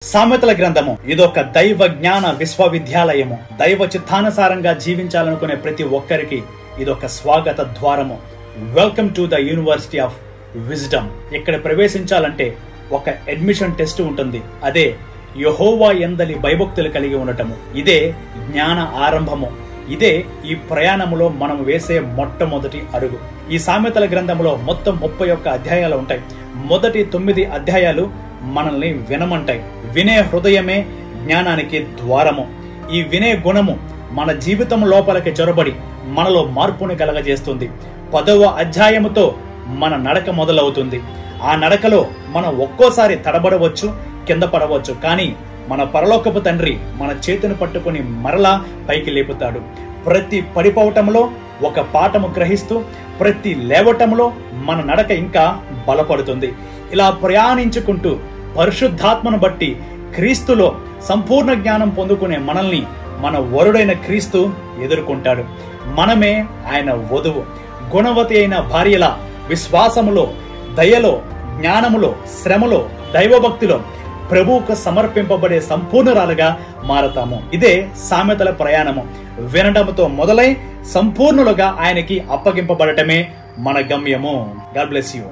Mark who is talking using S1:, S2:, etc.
S1: సామెతల గ్రంథము ఇదొక దైవ జ్ఞాన విశ్వవిద్యాలయము. దైవ చిత్తానుసారంగా జీవించాలనుకునే ప్రతి ఒక్కరికి ఇదొక స్వాగత ద్వారము. Welcome to the university of wisdom. ఇక్కడ ప్రవేశించాలంటే ఒక అడ్మిషన్ టెస్ట్ ఉంటుంది. అదే యెహోవా యందలి భయభక్తులు కలిగి ఉండటము. ఇదే జ్ఞాన ఆరంభము. ఇదే ఈ ప్రయాణములో మనం వేసే మొట్టమొదటి అడుగు. ఈ సామెతల గ్రంథంలో మొత్తం 31 అధ్యాయాలు ఉంటాయి. మొదటి 9 అధ్యాయాలు మనల్ని వినమంటాయి. వినే హృదయమే జ్ఞానానికి ద్వారము. ఈ వినే గుణము మన జీవితం లోపలికి చొరబడి మనలో మార్పుని కలగజేస్తుంది. 10వ అధ్యాయముతో మన నడక మొదలవుతుంది. ఆ నడకలో మనం ఒక్కోసారి తడబడవచ్చు, కింద పడవచ్చు. కానీ మన పరలోకపు తండ్రి మన చేతిని పట్టుకుని మరలా పైకి లేపుతాడు. ప్రతి పడిపోవటంలో ఒక పాఠము గ్రహిస్తూ ప్రతి లేవటంలో మన నడక ఇంకా బలపడుతుంది. ఇలా ప్రయాణించుకుంటూ పరిశుద్ధాత్మను బట్టి క్రీస్తులో సంపూర్ణ జ్ఞానం పొందుకునే మనల్ని మన వరుడైన క్రీస్తు ఎదుర్కొంటాడు. మనమే ఆయన వధువు. గుణవతి అయిన భార్యల విశ్వాసములో, దయలో, జ్ఞానములో, శ్రమలో, దైవభక్తిలో ప్రభువుకు సమర్పింపబడే సంపూర్ణరాలుగా మారతాము. ఇదే సామెతల ప్రయాణము. వినడంతో మొదలై సంపూర్ణులుగా ఆయనకి అప్పగింపబడటమే మన గమ్యము. God bless you.